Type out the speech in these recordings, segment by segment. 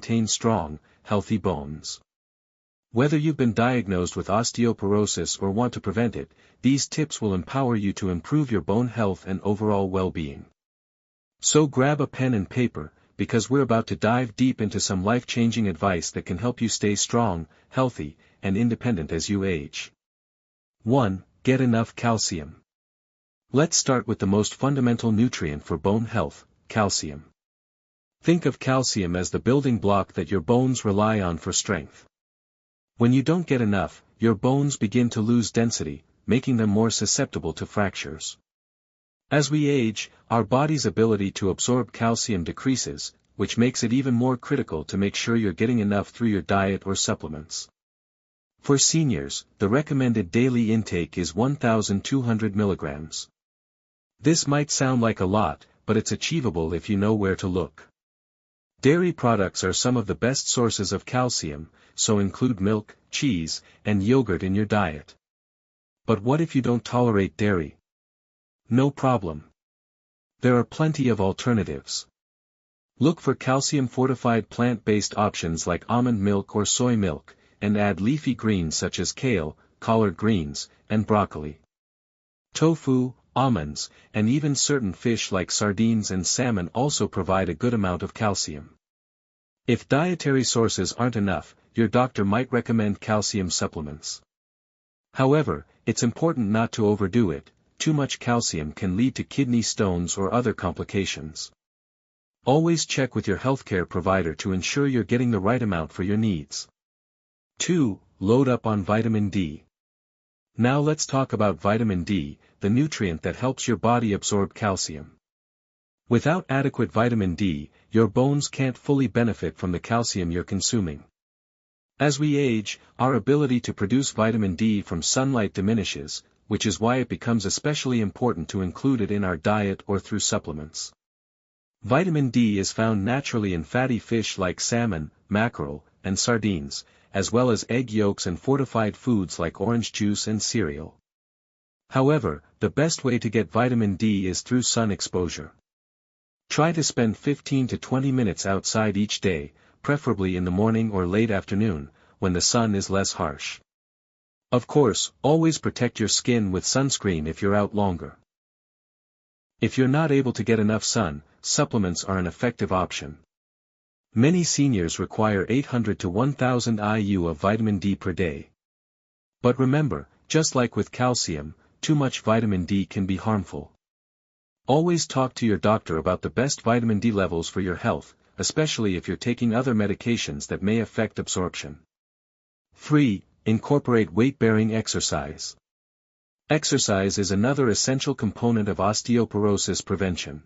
maintain strong, healthy bones. Whether you've been diagnosed with osteoporosis or want to prevent it, these tips will empower you to improve your bone health and overall well-being. So grab a pen and paper, because we're about to dive deep into some life-changing advice that can help you stay strong, healthy, and independent as you age. 1. Get enough calcium. Let's start with the most fundamental nutrient for bone health, calcium. Think of calcium as the building block that your bones rely on for strength. When you don't get enough, your bones begin to lose density, making them more susceptible to fractures. As we age, our body's ability to absorb calcium decreases, which makes it even more critical to make sure you're getting enough through your diet or supplements. For seniors, the recommended daily intake is 1,200 milligrams. This might sound like a lot, but it's achievable if you know where to look. Dairy products are some of the best sources of calcium, so include milk, cheese, and yogurt in your diet. But what if you don't tolerate dairy? No problem. There are plenty of alternatives. Look for calcium-fortified plant-based options like almond milk or soy milk, and add leafy greens such as kale, collard greens, and broccoli. Tofu, almonds, and even certain fish like sardines and salmon also provide a good amount of calcium. If dietary sources aren't enough, your doctor might recommend calcium supplements. However, it's important not to overdo it. Too much calcium can lead to kidney stones or other complications. Always check with your healthcare provider to ensure you're getting the right amount for your needs. 2. Load up on vitamin D. Now let's talk about vitamin D, the nutrient that helps your body absorb calcium. Without adequate vitamin D, your bones can't fully benefit from the calcium you're consuming. As we age, our ability to produce vitamin D from sunlight diminishes, which is why it becomes especially important to include it in our diet or through supplements. Vitamin D is found naturally in fatty fish like salmon, mackerel, and sardines, as well as egg yolks and fortified foods like orange juice and cereal. However, the best way to get vitamin D is through sun exposure. Try to spend 15 to 20 minutes outside each day, preferably in the morning or late afternoon, when the sun is less harsh. Of course, always protect your skin with sunscreen if you're out longer. If you're not able to get enough sun, supplements are an effective option. Many seniors require 800 to 1000 IU of vitamin D per day. But remember, just like with calcium, too much vitamin D can be harmful. Always talk to your doctor about the best vitamin D levels for your health, especially if you're taking other medications that may affect absorption. 3. Incorporate weight-bearing exercise. Exercise is another essential component of osteoporosis prevention.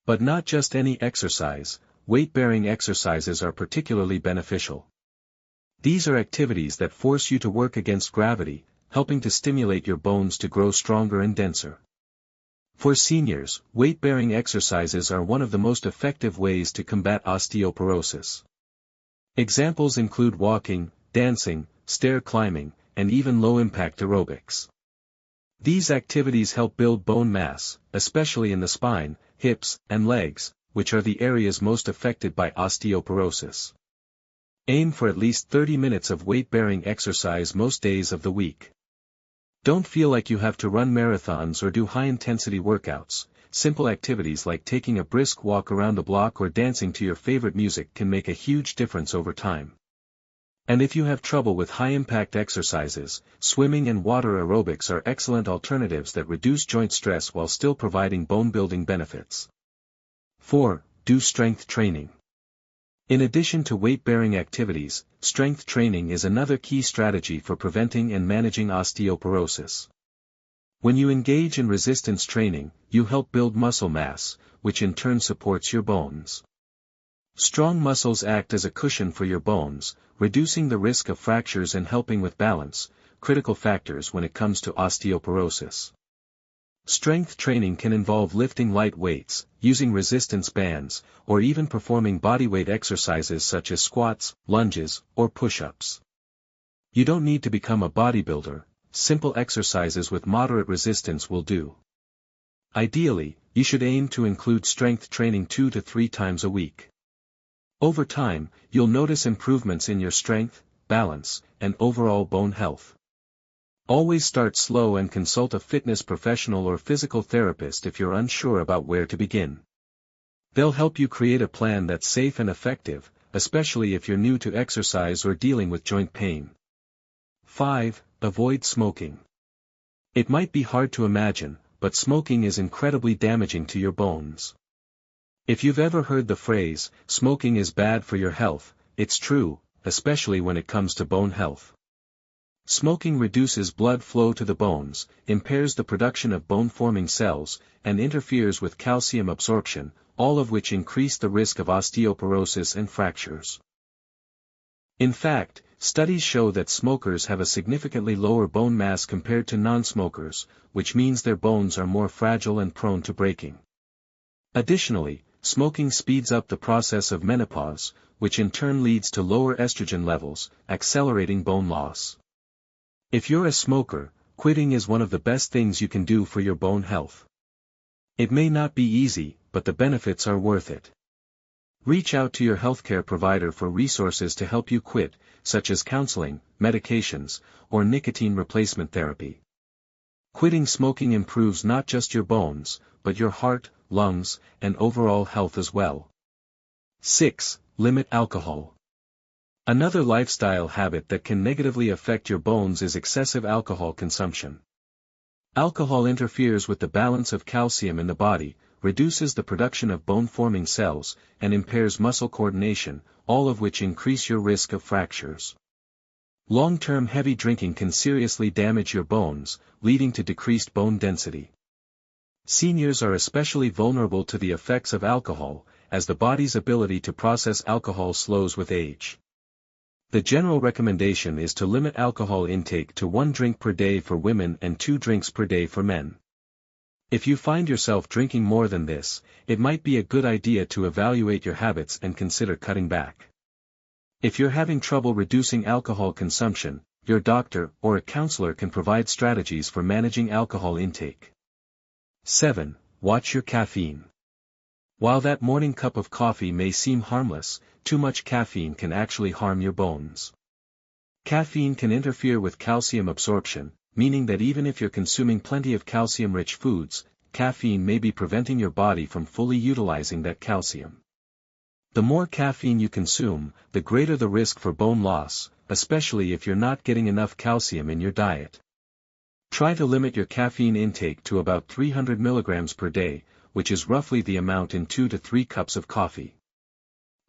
But not just any exercise, weight-bearing exercises are particularly beneficial. These are activities that force you to work against gravity, helping to stimulate your bones to grow stronger and denser. For seniors, weight-bearing exercises are one of the most effective ways to combat osteoporosis. Examples include walking, dancing, stair climbing, and even low-impact aerobics. These activities help build bone mass, especially in the spine, hips, and legs, which are the areas most affected by osteoporosis. Aim for at least 30 minutes of weight-bearing exercise most days of the week. Don't feel like you have to run marathons or do high-intensity workouts. Simple activities like taking a brisk walk around the block or dancing to your favorite music can make a huge difference over time. And if you have trouble with high-impact exercises, swimming and water aerobics are excellent alternatives that reduce joint stress while still providing bone-building benefits. 4. Do strength training. In addition to weight-bearing activities, strength training is another key strategy for preventing and managing osteoporosis. When you engage in resistance training, you help build muscle mass, which in turn supports your bones. Strong muscles act as a cushion for your bones, reducing the risk of fractures and helping with balance, critical factors when it comes to osteoporosis. Strength training can involve lifting light weights, using resistance bands, or even performing bodyweight exercises such as squats, lunges, or push-ups. You don't need to become a bodybuilder, simple exercises with moderate resistance will do. Ideally, you should aim to include strength training 2 to 3 times a week. Over time, you'll notice improvements in your strength, balance, and overall bone health. Always start slow and consult a fitness professional or physical therapist if you're unsure about where to begin. They'll help you create a plan that's safe and effective, especially if you're new to exercise or dealing with joint pain. 5. Avoid smoking. It might be hard to imagine, but smoking is incredibly damaging to your bones. If you've ever heard the phrase, smoking is bad for your health, it's true, especially when it comes to bone health. Smoking reduces blood flow to the bones, impairs the production of bone-forming cells, and interferes with calcium absorption, all of which increase the risk of osteoporosis and fractures. In fact, studies show that smokers have a significantly lower bone mass compared to non-smokers, which means their bones are more fragile and prone to breaking. Additionally, smoking speeds up the process of menopause, which in turn leads to lower estrogen levels, accelerating bone loss. If you're a smoker, quitting is one of the best things you can do for your bone health. It may not be easy, but the benefits are worth it. Reach out to your healthcare provider for resources to help you quit, such as counseling, medications, or nicotine replacement therapy. Quitting smoking improves not just your bones, but your heart, lungs, and overall health as well. 6. Limit alcohol. Another lifestyle habit that can negatively affect your bones is excessive alcohol consumption. Alcohol interferes with the balance of calcium in the body, reduces the production of bone-forming cells, and impairs muscle coordination, all of which increase your risk of fractures. Long-term heavy drinking can seriously damage your bones, leading to decreased bone density. Seniors are especially vulnerable to the effects of alcohol, as the body's ability to process alcohol slows with age. The general recommendation is to limit alcohol intake to 1 drink per day for women and 2 drinks per day for men. If you find yourself drinking more than this, it might be a good idea to evaluate your habits and consider cutting back. If you're having trouble reducing alcohol consumption, your doctor or a counselor can provide strategies for managing alcohol intake. 7. Watch your caffeine. While that morning cup of coffee may seem harmless, too much caffeine can actually harm your bones. Caffeine can interfere with calcium absorption, meaning that even if you're consuming plenty of calcium-rich foods, caffeine may be preventing your body from fully utilizing that calcium. The more caffeine you consume, the greater the risk for bone loss, especially if you're not getting enough calcium in your diet. Try to limit your caffeine intake to about 300 milligrams per day, which is roughly the amount in 2 to 3 cups of coffee.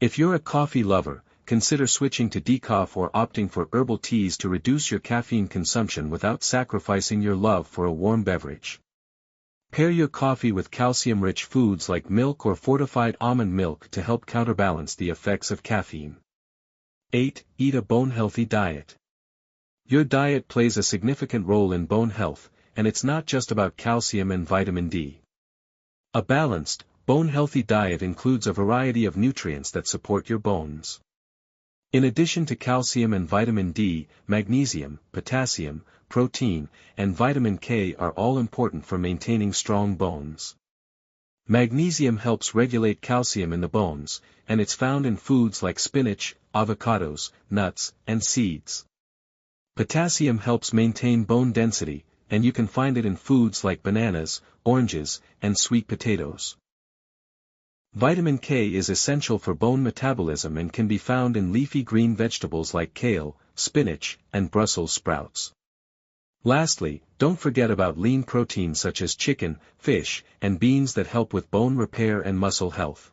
If you're a coffee lover, consider switching to decaf or opting for herbal teas to reduce your caffeine consumption without sacrificing your love for a warm beverage. Pair your coffee with calcium-rich foods like milk or fortified almond milk to help counterbalance the effects of caffeine. 8. Eat a bone-healthy diet. Your diet plays a significant role in bone health, and it's not just about calcium and vitamin D. A balanced, bone-healthy diet includes a variety of nutrients that support your bones. In addition to calcium and vitamin D, magnesium, potassium, protein, and vitamin K are all important for maintaining strong bones. Magnesium helps regulate calcium in the bones, and it's found in foods like spinach, avocados, nuts, and seeds. Potassium helps maintain bone density, and you can find it in foods like bananas, oranges, and sweet potatoes. Vitamin K is essential for bone metabolism and can be found in leafy green vegetables like kale, spinach, and Brussels sprouts. Lastly, don't forget about lean proteins such as chicken, fish, and beans that help with bone repair and muscle health.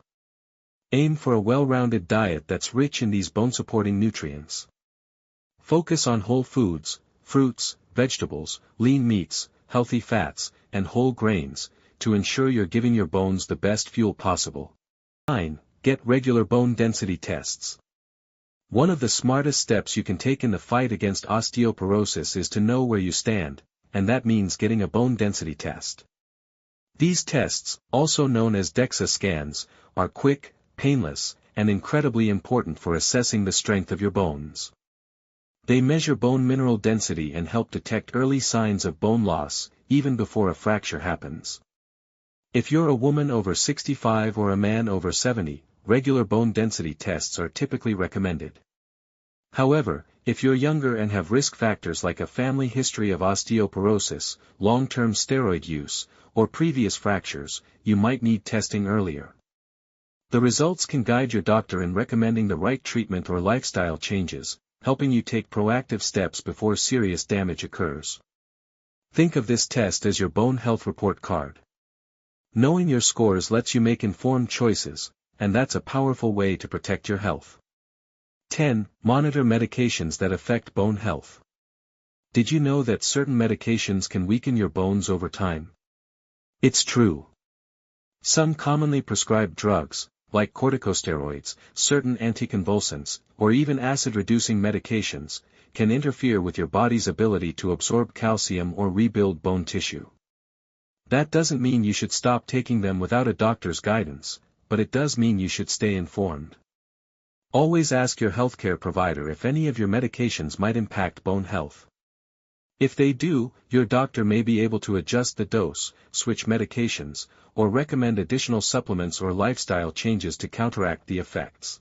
Aim for a well-rounded diet that's rich in these bone-supporting nutrients. Focus on whole foods, fruits, vegetables, lean meats, healthy fats, and whole grains, to ensure you're giving your bones the best fuel possible. 9. Get regular bone density tests. One of the smartest steps you can take in the fight against osteoporosis is to know where you stand, and that means getting a bone density test. These tests, also known as DEXA scans, are quick, painless, and incredibly important for assessing the strength of your bones. They measure bone mineral density and help detect early signs of bone loss, even before a fracture happens. If you're a woman over 65 or a man over 70, regular bone density tests are typically recommended. However, if you're younger and have risk factors like a family history of osteoporosis, long-term steroid use, or previous fractures, you might need testing earlier. The results can guide your doctor in recommending the right treatment or lifestyle changes, helping you take proactive steps before serious damage occurs. Think of this test as your bone health report card. Knowing your scores lets you make informed choices, and that's a powerful way to protect your health. 10. Monitor medications that affect bone health. Did you know that certain medications can weaken your bones over time? It's true. Some commonly prescribed drugs, like corticosteroids, certain anticonvulsants, or even acid-reducing medications, can interfere with your body's ability to absorb calcium or rebuild bone tissue. That doesn't mean you should stop taking them without a doctor's guidance, but it does mean you should stay informed. Always ask your healthcare provider if any of your medications might impact bone health. If they do, your doctor may be able to adjust the dose, switch medications, or recommend additional supplements or lifestyle changes to counteract the effects.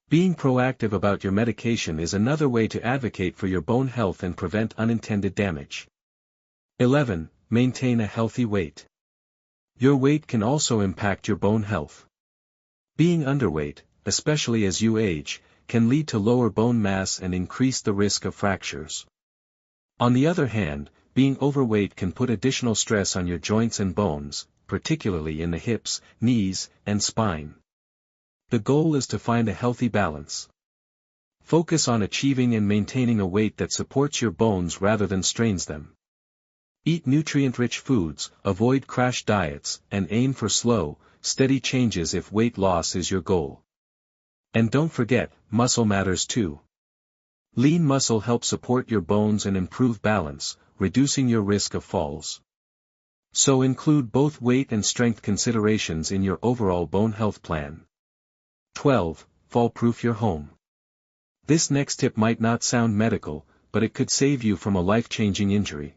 Being proactive about your medication is another way to advocate for your bone health and prevent unintended damage. 11. Maintain a healthy weight. Your weight can also impact your bone health. Being underweight, especially as you age, can lead to lower bone mass and increase the risk of fractures. On the other hand, being overweight can put additional stress on your joints and bones, particularly in the hips, knees, and spine. The goal is to find a healthy balance. Focus on achieving and maintaining a weight that supports your bones rather than strains them. Eat nutrient-rich foods, avoid crash diets, and aim for slow, steady changes if weight loss is your goal. And don't forget, muscle matters too. Lean muscle helps support your bones and improve balance, reducing your risk of falls. So include both weight and strength considerations in your overall bone health plan. 12. Fall-proof your home. This next tip might not sound medical, but it could save you from a life-changing injury.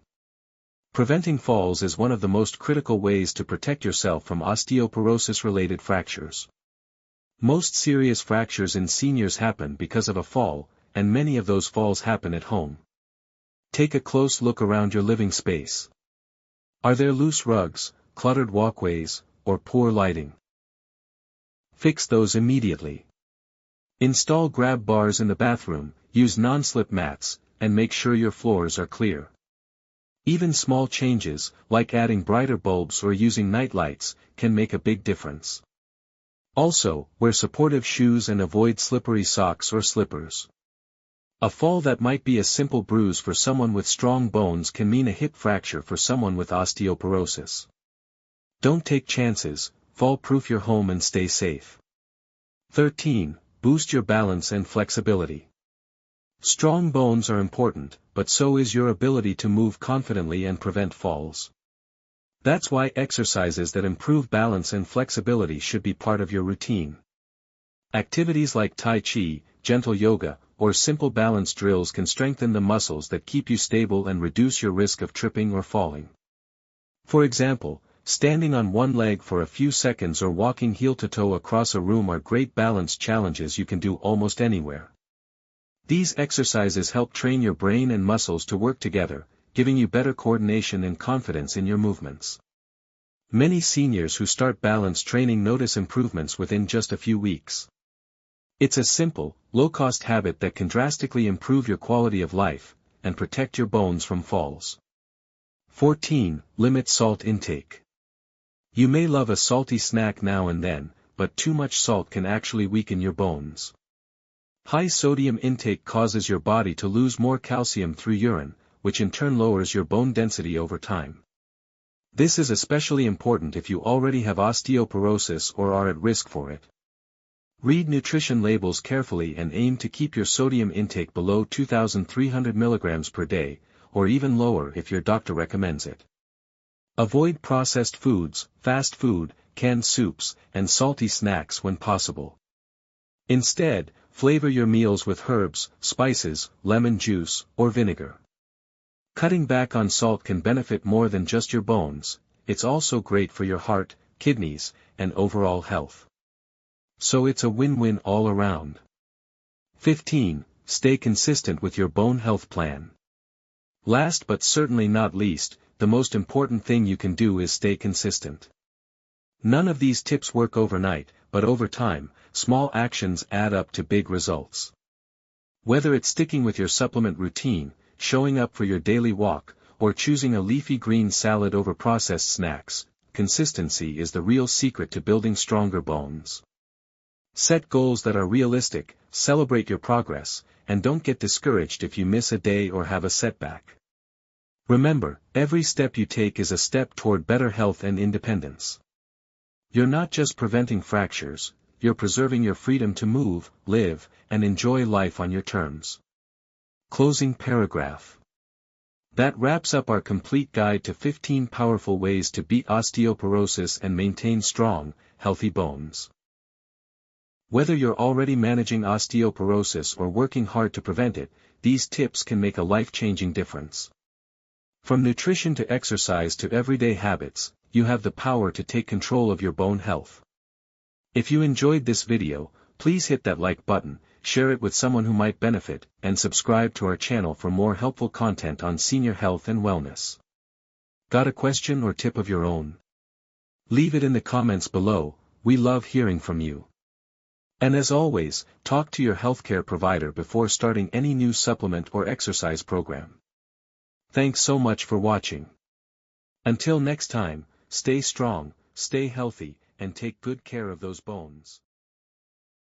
Preventing falls is one of the most critical ways to protect yourself from osteoporosis-related fractures. Most serious fractures in seniors happen because of a fall, and many of those falls happen at home. Take a close look around your living space. Are there loose rugs, cluttered walkways, or poor lighting? Fix those immediately. Install grab bars in the bathroom, use non-slip mats, and make sure your floors are clear. Even small changes, like adding brighter bulbs or using night lights, can make a big difference. Also, wear supportive shoes and avoid slippery socks or slippers. A fall that might be a simple bruise for someone with strong bones can mean a hip fracture for someone with osteoporosis. Don't take chances, fall-proof your home and stay safe. 13. Boost your balance and flexibility. Strong bones are important, but so is your ability to move confidently and prevent falls. That's why exercises that improve balance and flexibility should be part of your routine. Activities like Tai Chi, gentle yoga, or simple balance drills can strengthen the muscles that keep you stable and reduce your risk of tripping or falling. For example, standing on one leg for a few seconds or walking heel-to-toe across a room are great balance challenges you can do almost anywhere. These exercises help train your brain and muscles to work together, giving you better coordination and confidence in your movements. Many seniors who start balance training notice improvements within just a few weeks. It's a simple, low-cost habit that can drastically improve your quality of life, and protect your bones from falls. 14. Limit salt intake. You may love a salty snack now and then, but too much salt can actually weaken your bones. High sodium intake causes your body to lose more calcium through urine, which in turn lowers your bone density over time. This is especially important if you already have osteoporosis or are at risk for it. Read nutrition labels carefully and aim to keep your sodium intake below 2,300 mg per day, or even lower if your doctor recommends it. Avoid processed foods, fast food, canned soups, and salty snacks when possible. Instead, flavor your meals with herbs, spices, lemon juice, or vinegar. Cutting back on salt can benefit more than just your bones, it's also great for your heart, kidneys, and overall health. So it's a win-win all around. 15. Stay consistent with your bone health plan. Last but certainly not least, the most important thing you can do is stay consistent. None of these tips work overnight, but over time, small actions add up to big results. Whether it's sticking with your supplement routine, showing up for your daily walk, or choosing a leafy green salad over processed snacks, consistency is the real secret to building stronger bones. Set goals that are realistic, celebrate your progress, and don't get discouraged if you miss a day or have a setback. Remember, every step you take is a step toward better health and independence. You're not just preventing fractures, you're preserving your freedom to move, live, and enjoy life on your terms. Closing paragraph. That wraps up our complete guide to 15 powerful ways to beat osteoporosis and maintain strong, healthy bones. Whether you're already managing osteoporosis or working hard to prevent it, these tips can make a life-changing difference. From nutrition to exercise to everyday habits, you have the power to take control of your bone health. If you enjoyed this video, please hit that like button, share it with someone who might benefit, and subscribe to our channel for more helpful content on senior health and wellness. Got a question or tip of your own? Leave it in the comments below, we love hearing from you. And as always, talk to your healthcare provider before starting any new supplement or exercise program. Thanks so much for watching. Until next time, stay strong, stay healthy, and take good care of those bones.